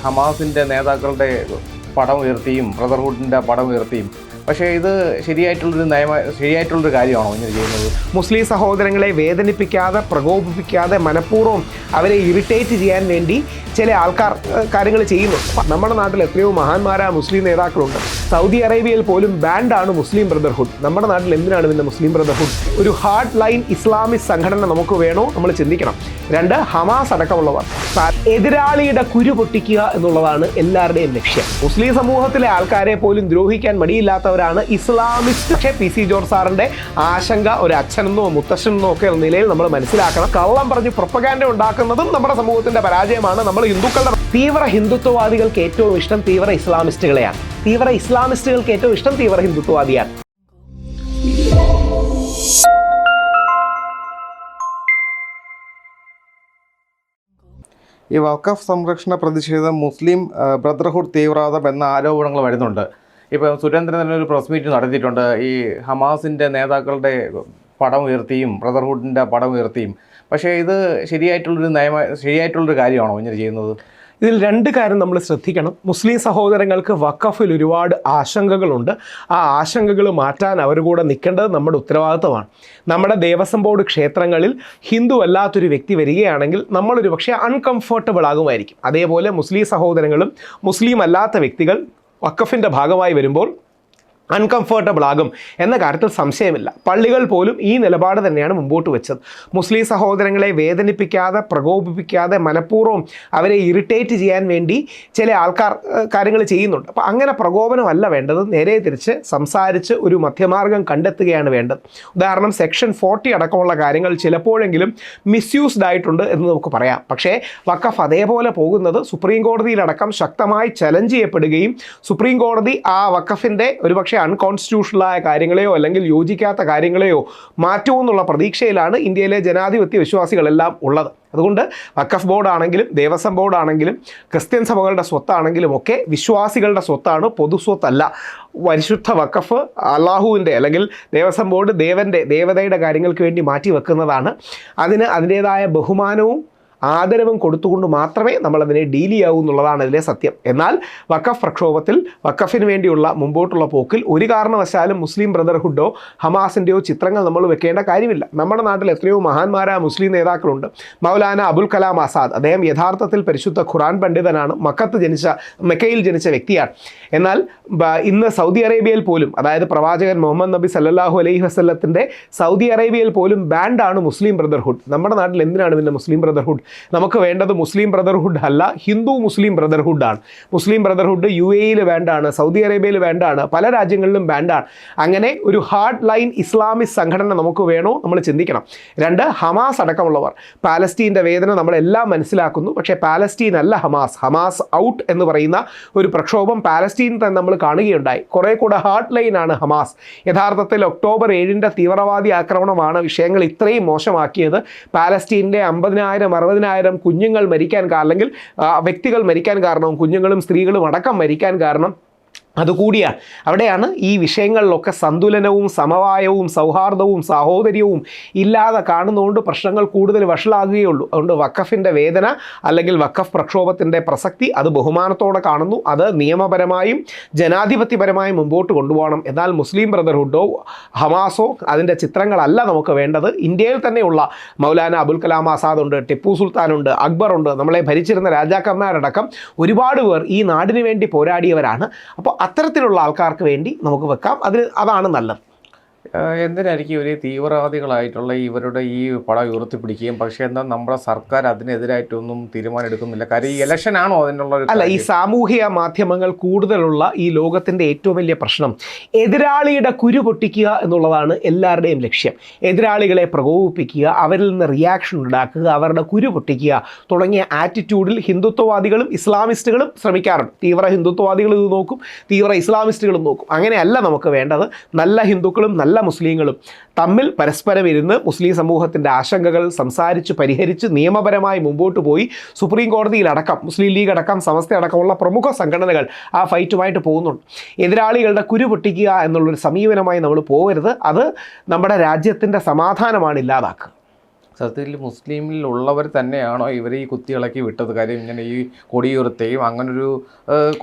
ഹമാസിൻ്റെ നേതാക്കളുടെ പടം ഉയർത്തിയും ബ്രദർഹുഡിൻ്റെ പടം ഉയർത്തിയും. പക്ഷേ ഇത് ശരിയായിട്ടുള്ളൊരു കാര്യമാണോ ഇങ്ങനെ ചെയ്യുന്നത്? മുസ്ലിം സഹോദരങ്ങളെ വേദനിപ്പിക്കാതെ പ്രകോപിപ്പിക്കാതെ മനഃപൂർവ്വം അവരെ ഇറിറ്റേറ്റ് ചെയ്യാൻ വേണ്ടി ചില ആൾക്കാർ കാര്യങ്ങൾ ചെയ്യുന്നു. നമ്മുടെ നാട്ടിൽ എത്രയോ മഹാന്മാരായ മുസ്ലിം നേതാക്കളുണ്ട്. സൗദി അറേബ്യയിൽ പോലും ബാൻഡാണ് മുസ്ലിം ബ്രദർഹുഡ്. നമ്മുടെ നാട്ടിൽ എന്തിനാണ് പിന്നെ മുസ്ലിം ബ്രദർഹുഡ്? ഒരു ഹാർഡ് ലൈൻ ഇസ്ലാമിക് സംഘടന നമുക്ക് വേണോ? നമ്മൾ ചിന്തിക്കണം. 2, ഹമാസ് അടക്കമുള്ളവർ. എതിരാളിയുടെ കുരു പൊട്ടിക്കുക എന്നുള്ളതാണ് എല്ലാവരുടെയും ലക്ഷ്യം. മുസ്ലിം സമൂഹത്തിലെ ആൾക്കാരെ പോലും ദ്രോഹിക്കാൻ മടിയില്ലാത്തവരാണ് ഇസ്ലാമിസ്റ്റ്. പക്ഷേ പി സി ജോർജ് സാറിൻ്റെ ആശങ്ക ഒരു അച്ഛനെന്നോ മുത്തശ്ശനെന്നോ ഒക്കെ നിലയിൽ നമ്മൾ മനസ്സിലാക്കണം. കള്ളം പറഞ്ഞ് പ്രൊപ്പഗാൻഡ ഉണ്ടാക്കുന്നതും നമ്മുടെ സമൂഹത്തിൻ്റെ പരാജയമാണ്. നമ്മൾ ഹിന്ദുക്കളുടെ തീവ്ര ഹിന്ദുത്വവാദികൾക്ക് ഏറ്റവും ഇഷ്ടം തീവ്ര ഇസ്ലാമിസ്റ്റുകളെയാണ്. തീവ്ര ഇസ്ലാമിസ്റ്റുകൾക്ക് ഏറ്റവും ഇഷ്ടം തീവ്ര ഹിന്ദുത്വവാദിയാണ്. ഈ വഖഫ് സംരക്ഷണ പ്രതിഷേധം മുസ്ലിം ബ്രദർഹുഡ് തീവ്രവാദം എന്ന ആരോപണങ്ങൾ വരുന്നുണ്ട്. ഇപ്പം സുരേന്ദ്രൻ തന്നെ ഒരു പ്രസ് മീറ്റ് നടത്തിയിട്ടുണ്ട്. ഈ ഹമാസിൻ്റെ നേതാക്കളുടെ പടം ഉയർത്തിയും ബ്രദർഹുഡിൻ്റെ പടം ഉയർത്തിയും. പക്ഷേ ഇത് ശരിയായിട്ടുള്ളൊരു കാര്യമാണോ ഇങ്ങനെ ചെയ്യുന്നത്? ഇതിൽ 2 കാര്യം നമ്മൾ ശ്രദ്ധിക്കണം. മുസ്ലിം സഹോദരങ്ങൾക്ക് വഖഫിൽ ഒരുപാട് ആശങ്കകളുണ്ട്. ആ ആശങ്കകൾ മാറ്റാൻ അവർ കൂടെ നിൽക്കേണ്ടത് നമ്മുടെ ഉത്തരവാദിത്തമാണ്. നമ്മുടെ ദേവസ്വം ബോർഡ് ക്ഷേത്രങ്ങളിൽ ഹിന്ദു അല്ലാത്തൊരു വ്യക്തി വരികയാണെങ്കിൽ നമ്മളൊരു പക്ഷേ അൺകംഫർട്ടബിൾ ആകുമായിരിക്കും. അതേപോലെ മുസ്ലിം സഹോദരങ്ങളും മുസ്ലിം അല്ലാത്ത വ്യക്തികൾ വഖഫിൻ്റെ ഭാഗമായി വരുമ്പോൾ അൺകംഫർട്ടബിൾ ആകും എന്ന കാര്യത്തിൽ സംശയമില്ല. പള്ളികൾ പോലും ഈ നിലപാട് തന്നെയാണ് മുമ്പോട്ട് വെച്ചത്. മുസ്ലിം സഹോദരങ്ങളെ വേദനിപ്പിക്കാതെ പ്രകോപിപ്പിക്കാതെ മനഃപൂർവ്വം അവരെ ഇറിറ്റേറ്റ് ചെയ്യാൻ വേണ്ടി ചില ആൾക്കാർ കാര്യങ്ങൾ ചെയ്യുന്നുണ്ട്. അപ്പോൾ അങ്ങനെ പ്രകോപനമല്ല വേണ്ടത്. നേരെ തിരിച്ച് സംസാരിച്ച് ഒരു മധ്യമാർഗം കണ്ടെത്തുകയാണ് വേണ്ടത്. ഉദാഹരണം സെക്ഷൻ 40 അടക്കമുള്ള കാര്യങ്ങൾ ചിലപ്പോഴെങ്കിലും മിസ്യൂസ്ഡ് ആയിട്ടുണ്ട് എന്ന് നമുക്ക് പറയാം. പക്ഷേ വഖഫ് അതേപോലെ പോകുന്നത് സുപ്രീം കോടതിയിലടക്കം ശക്തമായി ചലഞ്ച് ചെയ്യപ്പെടുകയും സുപ്രീം കോടതി ആ വഖഫിൻ്റെ ഒരുപക്ഷെ അൺകോൺസ്റ്റിറ്റ്യൂഷണലായ കാര്യങ്ങളെയോ അല്ലെങ്കിൽ യോജിക്കാത്ത കാര്യങ്ങളെയോ മാറ്റുമെന്നുള്ള പ്രതീക്ഷയിലാണ് ഇന്ത്യയിലെ ജനാധിപത്യ വിശ്വാസികളെല്ലാം ഉള്ളത്. അതുകൊണ്ട് വഖഫ് ബോർഡാണെങ്കിലും ദേവസ്വം ബോർഡാണെങ്കിലും ക്രിസ്ത്യൻ സഭകളുടെ സ്വത്താണെങ്കിലും ഒക്കെ വിശ്വാസികളുടെ സ്വത്താണ്, പൊതുസ്വത്തല്ല. പരിശുദ്ധ വഖഫ് അള്ളാഹുവിൻ്റെ അല്ലെങ്കിൽ ദേവസ്വം ബോർഡ് ദേവതയുടെ കാര്യങ്ങൾക്ക് വേണ്ടി മാറ്റി വെക്കുന്നതാണ്. അതിന് അതിൻ്റേതായ ബഹുമാനവും ആദരവും കൊടുത്തുകൊണ്ട് മാത്രമേ നമ്മളതിനെ ഡീൽ ചെയ്യാവൂ എന്നുള്ളതാണ് ഇതിലെ സത്യം. എന്നാൽ വഖഫ് പ്രക്ഷോഭത്തിൽ വഖഫിന് വേണ്ടിയുള്ള മുമ്പോട്ടുള്ള പോക്കിൽ ഒരു കാരണവശാലും മുസ്ലിം ബ്രദർഹുഡോ ഹമാസിൻ്റെയോ ചിത്രങ്ങൾ നമ്മൾ വെക്കേണ്ട കാര്യമില്ല. നമ്മുടെ നാട്ടിൽ എത്രയോ മഹാന്മാരായ മുസ്ലിം നേതാക്കളുണ്ട്. മൗലാന അബുൽ കലാം ആസാദ്, അദ്ദേഹം യഥാർത്ഥത്തിൽ പരിശുദ്ധ ഖുറാൻ പണ്ഡിതനാണ്. മെക്കയിൽ ജനിച്ച വ്യക്തിയാണ്. എന്നാൽ ഇന്ന് സൗദി അറേബ്യയിൽ പോലും, അതായത് പ്രവാചകൻ മുഹമ്മദ് നബി സല്ലല്ലാഹു അലൈഹി വസല്ലത്തിൻ്റെ സൗദി അറേബ്യയിൽ പോലും ബാൻഡാണ് മുസ്ലിം ബ്രദർഹുഡ്. നമ്മുടെ നാട്ടിൽ എന്തിനാണ് പിന്നെ മുസ്ലിം ബ്രദർഹുഡ്? നമുക്ക് വേണ്ടത് മുസ്ലിം ബ്രദർഹുഡ് അല്ല, ഹിന്ദു മുസ്ലിം ബ്രദർഹുഡാണ്. മുസ്ലിം ബ്രദർഹുഡ് UAE-യിൽ ബാൻഡാണ്, സൗദി അറേബ്യയിൽ ബാൻഡാണ്, പല രാജ്യങ്ങളിലും ബാൻഡാണ്. അങ്ങനെ ഒരു ഹാർഡ് ലൈൻ ഇസ്ലാമിക് സംഘടന നമുക്ക് വേണോ? നമ്മൾ ചിന്തിക്കണം. 2, ഹമാസ് അടക്കമുള്ളവർ. പാലസ്തീൻ്റെ വേദന നമ്മളെല്ലാം മനസ്സിലാക്കുന്നു. പക്ഷേ പാലസ്തീൻ അല്ല ഹമാസ്. ഹമാസ് ഔട്ട് എന്ന് പറയുന്ന ഒരു പ്രക്ഷോഭം പാലസ്തീൻ തന്നെ നമ്മൾ കാണുകയുണ്ടായി. കുറേ കൂടെ ഹാർഡ് ലൈനാണ് ഹമാസ്. യഥാർത്ഥത്തിൽ ഒക്ടോബർ 7-ൻ്റെ തീവ്രവാദി ആക്രമണമാണ് വിഷയങ്ങൾ ഇത്രയും മോശമാക്കിയത്. പാലസ്തീനിലെ 50,000-60,000 കുഞ്ഞുങ്ങൾ മരിക്കാൻ അല്ലെങ്കിൽ വ്യക്തികൾ മരിക്കാൻ കാരണവും കുഞ്ഞുങ്ങളും സ്ത്രീകളും അടക്കം മരിക്കാൻ കാരണം അതുകൂടിയാണ്. അവിടെയാണ് ഈ വിഷയങ്ങളിലൊക്കെ സന്തുലനവും സമവായവും സൗഹാർദ്ദവും സാഹോദര്യവും ഇല്ലാതെ കാണുന്നതുകൊണ്ട് പ്രശ്നങ്ങൾ കൂടുതൽ വഷളാകുകയുള്ളൂ. അതുകൊണ്ട് വഖഫിൻ്റെ വേദന അല്ലെങ്കിൽ വഖഫ് പ്രക്ഷോഭത്തിൻ്റെ പ്രസക്തി അത് ബഹുമാനത്തോടെ കാണുന്നു. അത് നിയമപരമായും ജനാധിപത്യപരമായും മുമ്പോട്ട് കൊണ്ടുപോകണം. എന്നാൽ മുസ്ലിം ബ്രദർഹുഡോ ഹമാസോ അതിൻ്റെ ചിത്രങ്ങളല്ല നമുക്ക് വേണ്ടത്. ഇന്ത്യയിൽ തന്നെയുള്ള മൗലാന അബുൽ കലാം ആസാദുണ്ട്, ടിപ്പു സുൽത്താനുണ്ട്, അക്ബറുണ്ട്, നമ്മളെ ഭരിച്ചിരുന്ന രാജാക്കന്മാരടക്കം ഒരുപാട് പേർ ഈ നാടിന് വേണ്ടി പോരാടിയവരാണ്. അപ്പോൾ അത്തരത്തിലുള്ള ആൾക്കാർക്ക് വേണ്ടി നമുക്ക് വെക്കാം. അതാണ് നല്ലത്. എന്തിനായിരിക്കും ഒരു തീവ്രവാദികളായിട്ടുള്ള ഇവരുടെ ഈ പടം ഉയർത്തിപ്പിടിക്കുകയും പക്ഷേ എന്നാൽ നമ്മുടെ സർക്കാർ അതിനെതിരായിട്ടൊന്നും തീരുമാനം എടുക്കുന്നില്ല? കാര്യം ഈ ഇലക്ഷൻ ആണോ അതിനുള്ള? അല്ല, ഈ സാമൂഹിക മാധ്യമങ്ങൾ കൂടുതലുള്ള ഈ ലോകത്തിൻ്റെ ഏറ്റവും വലിയ പ്രശ്നം എതിരാളിയുടെ കുരു പൊട്ടിക്കുക എന്നുള്ളതാണ് എല്ലാവരുടെയും ലക്ഷ്യം. എതിരാളികളെ പ്രകോപിപ്പിക്കുക, അവരിൽ നിന്ന് റിയാക്ഷൻ ഉണ്ടാക്കുക, അവരുടെ കുരു പൊട്ടിക്കുക തുടങ്ങിയ ആറ്റിറ്റ്യൂഡിൽ ഹിന്ദുത്വവാദികളും ഇസ്ലാമിസ്റ്റുകളും ശ്രമിക്കാറുണ്ട്. തീവ്ര ഹിന്ദുത്വവാദികൾ ഇത് നോക്കും, തീവ്ര ഇസ്ലാമിസ്റ്റുകളും നോക്കും. അങ്ങനെയല്ല നമുക്ക് വേണ്ടത്. നല്ല ഹിന്ദുക്കളും നല്ല മുസ്ലിങ്ങളും തമ്മിൽ പരസ്പരം ഇരുന്ന് മുസ്ലിം സമൂഹത്തിൻ്റെ ആശങ്കകൾ സംസാരിച്ച് പരിഹരിച്ച് നിയമപരമായി മുമ്പോട്ട് പോയി സുപ്രീം കോടതിയിലടക്കം മുസ്ലിം ലീഗ് അടക്കം സമസ്ത അടക്കമുള്ള പ്രമുഖ സംഘടനകൾ ആ ഫൈറ്റുമായിട്ട് പോകുന്നുണ്ട്. എതിരാളികളുടെ കുരു പൊട്ടിക്കുക എന്നുള്ളൊരു സമീപനമായി നമ്മൾ പോകരുത്. അത് നമ്മുടെ രാജ്യത്തിൻ്റെ സമാധാനമാണ് ഇല്ലാതാക്കുക. സത്യത്തിൽ മുസ്ലിമിലുള്ളവർ തന്നെയാണോ ഇവർ ഈ കുത്തിയിളക്കി വിട്ടത്? കാര്യം ഇങ്ങനെ ഈ കൊടിയുയർത്തുകയും അങ്ങനൊരു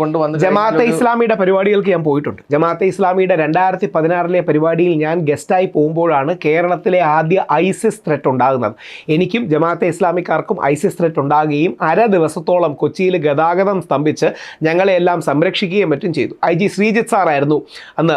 കൊണ്ടുവന്ന് ജമാഅത്തെ ഇസ്ലാമിയുടെ പരിപാടികൾക്ക് ഞാൻ പോയിട്ടുണ്ട്. ജമാഅത്തെ ഇസ്ലാമിയുടെ 2016 പരിപാടിയിൽ ഞാൻ ഗസ്റ്റായി പോകുമ്പോഴാണ് കേരളത്തിലെ ആദ്യ ഐസിസ് ത്രെറ്റ് ഉണ്ടാകുന്നത്. എനിക്കും ജമാഅത്തെ ഇസ്ലാമിക്കാർക്കും ഐസിസ് ത്രെറ്റ് ഉണ്ടാകുകയും ദിവസത്തോളം കൊച്ചിയിൽ ഗതാഗതം സ്തംഭിച്ച് ഞങ്ങളെല്ലാം സംരക്ഷിക്കുകയും മറ്റും ചെയ്തു. IG ശ്രീജിത്ത് സാറായിരുന്നു അന്ന്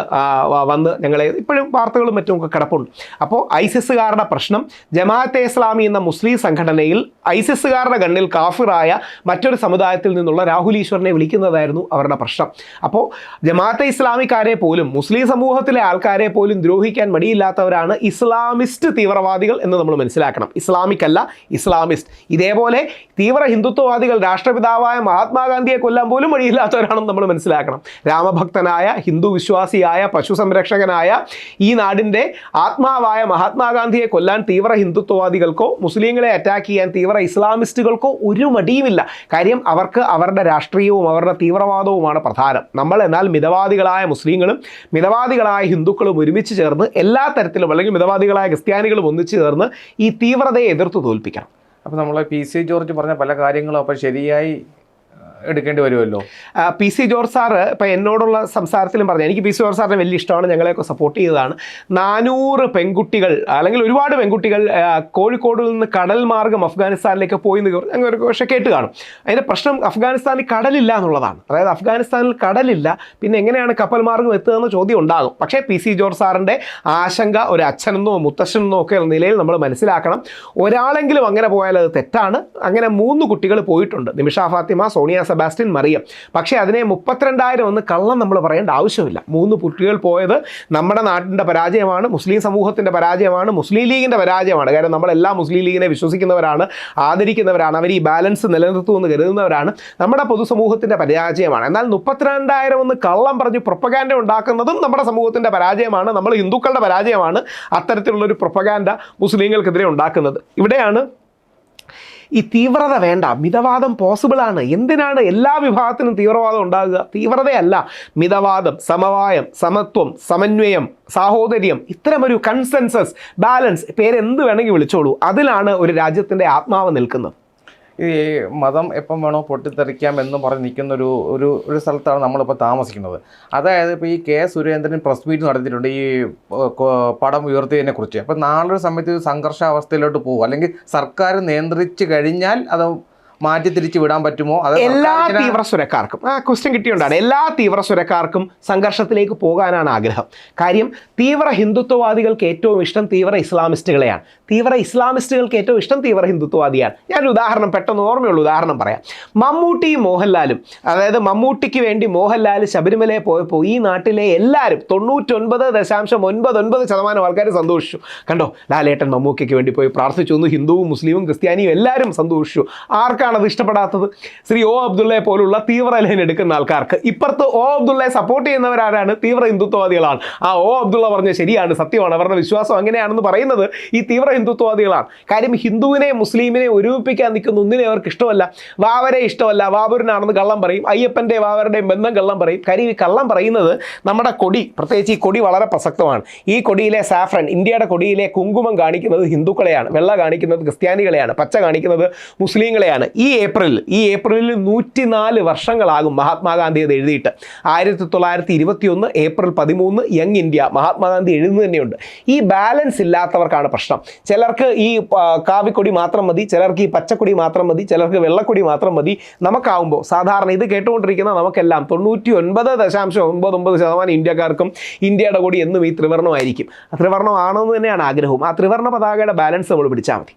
വന്ന് ഞങ്ങളെ, ഇപ്പോഴും വാർത്തകളും മറ്റും ഒക്കെ കിടപ്പുണ്ട്. അപ്പോൾ ഐസിസുകാരുടെ പ്രശ്നം ജമാഅത്തെ ഇസ്ലാമി എന്ന മുസ്ലിം സംഘടനയിൽ ഐസിസുകാരുടെ കണ്ണിൽ കാഫിറായ മറ്റൊരു സമുദായത്തിൽ നിന്നുള്ള രാഹുൽ ഈശ്വറിനെ വിളിക്കുന്നതായിരുന്നു അവരുടെ പ്രശ്നം. അപ്പോൾ ജമാഅത്തെ ഇസ്ലാമിക്കാരെ പോലും മുസ്ലിം സമൂഹത്തിലെ ആൾക്കാരെ പോലും ദ്രോഹിക്കാൻ മടിയില്ലാത്തവരാണ് ഇസ്ലാമിസ്റ്റ് തീവ്രവാദികൾ എന്ന് നമ്മൾ മനസ്സിലാക്കണം. ഇസ്ലാമിക് അല്ല, ഇസ്ലാമിസ്റ്റ്. ഇതേപോലെ തീവ്ര ഹിന്ദുത്വവാദികൾ രാഷ്ട്രപിതാവായ മഹാത്മാഗാന്ധിയെ കൊല്ലാൻ പോലും മടിയില്ലാത്തവരാണെന്ന് നമ്മൾ മനസ്സിലാക്കണം. രാമഭക്തനായ ഹിന്ദു വിശ്വാസിയായ പശു സംരക്ഷകനായ ഈ നാടിൻ്റെ ആത്മാവായ മഹാത്മാഗാന്ധിയെ കൊല്ലാൻ തീവ്ര ഹിന്ദുത്വവാദികൾക്കോ മുസ്ലിങ്ങളെ അറ്റാക്ക് ചെയ്യാൻ തീവ്ര ഇസ്ലാമിസ്റ്റുകൾക്കോ ഒരു മടിയുമില്ല. കാര്യം അവർക്ക് അവരുടെ രാഷ്ട്രീയവും അവരുടെ തീവ്രവാദവുമാണ് പ്രധാനം. നമ്മൾ എന്നാൽ മിതവാദികളായ മുസ്ലിങ്ങളും മിതവാദികളായ ഹിന്ദുക്കളും ഒരുമിച്ച് ചേർന്ന് എല്ലാ തരത്തിലും, അല്ലെങ്കിൽ മിതവാദികളായ ക്രിസ്ത്യാനികളും ഒന്നിച്ചു ചേർന്ന് ഈ തീവ്രതയെ എതിർത്ത് തോൽപ്പിക്കണം. അപ്പോൾ നമ്മൾ PC ജോർജ് പറഞ്ഞ പല കാര്യങ്ങളും അപ്പോൾ ശരിയായി എടുക്കേണ്ടി വരുമല്ലോ. PC ജോർജ് സാറ് ഇപ്പം എന്നോടുള്ള സംസാരത്തിലും പറഞ്ഞു, എനിക്ക് PC ജോർജ് സാറിനെ വലിയ ഇഷ്ടമാണ്, ഞങ്ങളെയൊക്കെ സപ്പോർട്ട് ചെയ്തതാണ്. 400 പെൺകുട്ടികൾ അല്ലെങ്കിൽ ഒരുപാട് പെൺകുട്ടികൾ കോഴിക്കോടിൽ നിന്ന് കടൽ മാർഗം അഫ്ഗാനിസ്ഥാനിലേക്ക് പോയി എന്ന് ഞങ്ങൾ ഒരു പക്ഷേ കേട്ട് കാണും. അതിൻ്റെ പ്രശ്നം അഫ്ഗാനിസ്ഥാനിൽ കടലില്ല എന്നുള്ളതാണ്. അതായത് അഫ്ഗാനിസ്ഥാനിൽ കടലില്ല, പിന്നെ എങ്ങനെയാണ് കപ്പൽ മാർഗം എത്തുകയെന്ന ചോദ്യം ഉണ്ടാകും. പക്ഷേ PC ജോർജ് സാറിൻ്റെ ആശങ്ക ഒരു അച്ഛനെന്നോ മുത്തശ്ശനെന്നോ ഒക്കെ നിലയിൽ നമ്മൾ മനസ്സിലാക്കണം. ഒരാളെങ്കിലും അങ്ങനെ പോയാൽ അത് തെറ്റാണ്. അങ്ങനെ 3 കുട്ടികൾ പോയിട്ടുണ്ട്, നിമിഷ ഫാത്തിമ, സോണിയ സെബാസ്റ്റ്യൻ, മറിയം. പക്ഷേ അതിനെ 32,000 എന്ന് കള്ളം നമ്മൾ പറയേണ്ട ആവശ്യമില്ല. 3 കുട്ടികൾ പോയത് നമ്മുടെ നാട്ടിൻ്റെ പരാജയമാണ്, മുസ്ലിം സമൂഹത്തിൻ്റെ പരാജയമാണ്, മുസ്ലിം ലീഗിൻ്റെ പരാജയമാണ്. കാരണം നമ്മളെല്ലാ മുസ്ലിം ലീഗിനെ വിശ്വസിക്കുന്നവരാണ്, ആദരിക്കുന്നവരാണ്, അവർ ഈ ബാലൻസ് നിലനിർത്തുമെന്ന് കരുതുന്നവരാണ്. നമ്മുടെ പൊതുസമൂഹത്തിൻ്റെ പരാജയമാണ്. എന്നാൽ 32,000 എന്ന് കള്ളം പറഞ്ഞ് പ്രൊപ്പഗാൻഡ ഉണ്ടാക്കുന്നതും നമ്മുടെ സമൂഹത്തിൻ്റെ പരാജയമാണ്, നമ്മൾ ഹിന്ദുക്കളുടെ പരാജയമാണ് അത്തരത്തിലുള്ളൊരു പ്രൊപ്പഗാൻഡ മുസ്ലിങ്ങൾക്കെതിരെ ഉണ്ടാക്കുന്നത്. ഇവിടെയാണ് ഈ തീവ്രത വേണ്ട, മിതവാദം പോസിബിളാണ്. എന്തിനാണ് എല്ലാ വിഭാഗത്തിനും തീവ്രവാദം ഉണ്ടാകുക? തീവ്രതയല്ല, മിതവാദം, സമവായം, സമത്വം, സമന്വയം, സാഹോദര്യം, ഇത്തരമൊരു കൺസെൻസസ്, ബാലൻസ്, പേരെന്ത് വേണമെങ്കിൽ വിളിച്ചോളൂ, അതിലാണ് ഒരു രാജ്യത്തിൻ്റെ ആത്മാവ് നിൽക്കുന്നത്. ഈ മതം എപ്പം വേണോ പൊട്ടിത്തെറിക്കാം എന്ന് പറഞ്ഞ് നിൽക്കുന്ന ഒരു സ്ഥലത്താണ് നമ്മളിപ്പോൾ താമസിക്കുന്നത്. അതായത് ഇപ്പോൾ ഈ K. സുരേന്ദ്രൻ പ്രസ് മീറ്റ് നടത്തിയിട്ടുണ്ട് ഈ പടം ഉയർത്തിയതിനെ കുറിച്ച്. അപ്പോൾ നാളൊരു സമയത്ത് സംഘർഷാവസ്ഥയിലോട്ട് പോകും, അല്ലെങ്കിൽ സർക്കാർ നിയന്ത്രിച്ചു കഴിഞ്ഞാൽ അത് മാറ്റി തിരിച്ചു വിടാൻ പറ്റുമോ? അത് എല്ലാ തീവ്രസ്വരക്കാർക്കും ക്വസ്റ്റ്യൻ കിട്ടിയോണ്ടാണ്. എല്ലാ തീവ്രസ്വരക്കാർക്കും സംഘർഷത്തിലേക്ക് പോകാനാണ് ആഗ്രഹം. കാര്യം തീവ്ര ഹിന്ദുത്വവാദികൾക്ക് ഏറ്റവും ഇഷ്ടം തീവ്ര ഇസ്ലാമിസ്റ്റുകളെയാണ്, തീവ്ര ഇസ്ലാമിസ്റ്റുകൾക്ക് ഏറ്റവും ഇഷ്ടം തീവ്ര ഹിന്ദുത്വവാദിയാണ്. ഞാനൊരു ഉദാഹരണം, പെട്ടെന്ന് ഓർമ്മയുള്ള ഉദാഹരണം പറയാം. മമ്മൂട്ടിയും മോഹൻലാലും, അതായത് മമ്മൂട്ടിക്ക് വേണ്ടി മോഹൻലാൽ ശബരിമലയിൽ പോയപ്പോൾ ഈ നാട്ടിലെ എല്ലാവരും 99.99% ആൾക്കാർ സന്തോഷിച്ചു. കണ്ടോ, ലാലേട്ടൻ മമ്മൂക്കയ്ക്ക് വേണ്ടി പോയി പ്രാർത്ഥിച്ചു എന്ന് ഹിന്ദുവും മുസ്ലിമും ക്രിസ്ത്യാനിയും എല്ലാവരും സന്തോഷിച്ചു. ആർക്കാണ് അത് ഇഷ്ടപ്പെടാത്തത്? ശ്രീ O. അബ്ദുള്ളയെ പോലുള്ള തീവ്ര ലൈൻ എടുക്കുന്ന ആൾക്കാർക്ക്. ഇപ്പുറത്ത് O. അബ്ദുള്ളയെ സപ്പോർട്ട് ചെയ്യുന്നവരാരാണ്? തീവ്ര ഹിന്ദുത്വവാദികളാണ്. O. അബ്ദുള്ള പറഞ്ഞ ശരിയാണ്, സത്യമാണ്, അവരുടെ വിശ്വാസം അങ്ങനെയാണെന്ന് പറയുന്നത് ഈ തീവ്ര ഹിന്ദുത്വവാദികളാണ്. കാര്യം ഹിന്ദുവിനെ മുസ്ലിമിനെ ഒരുമിപ്പിക്കാൻ നിൽക്കുന്ന ഒന്നിനെ അവർക്ക് ഇഷ്ടമല്ല. വാവരെ ഇഷ്ടമല്ല, വാവൂരിനാണെന്ന് കള്ളം പറയും, അയ്യപ്പൻ്റെ വാവരുടെയും ബന്ധം കള്ളം പറയും. കാര്യം ഈ കള്ളം പറയുന്നത് നമ്മുടെ കൊടി, പ്രത്യേകിച്ച് ഈ കൊടി വളരെ പ്രസക്തമാണ്. ഈ കൊടിയിലെ സാഫ്രൻ, ഇന്ത്യയുടെ കൊടിയിലെ കുങ്കുമം കാണിക്കുന്നത് ഹിന്ദുക്കളെയാണ്, വെള്ള കാണിക്കുന്നത് ക്രിസ്ത്യാനികളെയാണ്, പച്ച കാണിക്കുന്നത് മുസ്ലിങ്ങളെയാണ്. ഈ ഏപ്രിലിൽ 104 വർഷങ്ങളാകും മഹാത്മാഗാന്ധി അത് എഴുതിയിട്ട്. 1921 ഏപ്രിൽ 13 യങ് ഇന്ത്യ മഹാത്മാഗാന്ധി എഴുതുന്നു തന്നെയുണ്ട്. ഈ ബാലൻസ് ഇല്ലാത്തവർക്കാണ് പ്രശ്നം. ചിലർക്ക് ഈ കാവിക്കൊടി മാത്രം മതി, ചിലർക്ക് ഈ പച്ചക്കൊടി മാത്രം മതി, ചിലർക്ക് വെള്ളക്കൊടി മാത്രം മതി. നമുക്കാവുമ്പോൾ സാധാരണ ഇത് കേട്ടുകൊണ്ടിരിക്കുന്ന നമുക്കെല്ലാം 99.99% ഇന്ത്യക്കാർക്കും ഇന്ത്യയുടെ കൊടി എന്നും ഈ ത്രിവർണ്ണമായിരിക്കും. ആ ത്രിവർണ്ണമാണെന്ന് തന്നെയാണ് ആഗ്രഹവും. ആ ത്രിവർണ്ണ പതാകയുടെ ബാലൻസ് നമ്മൾ പിടിച്ചാൽ മതി.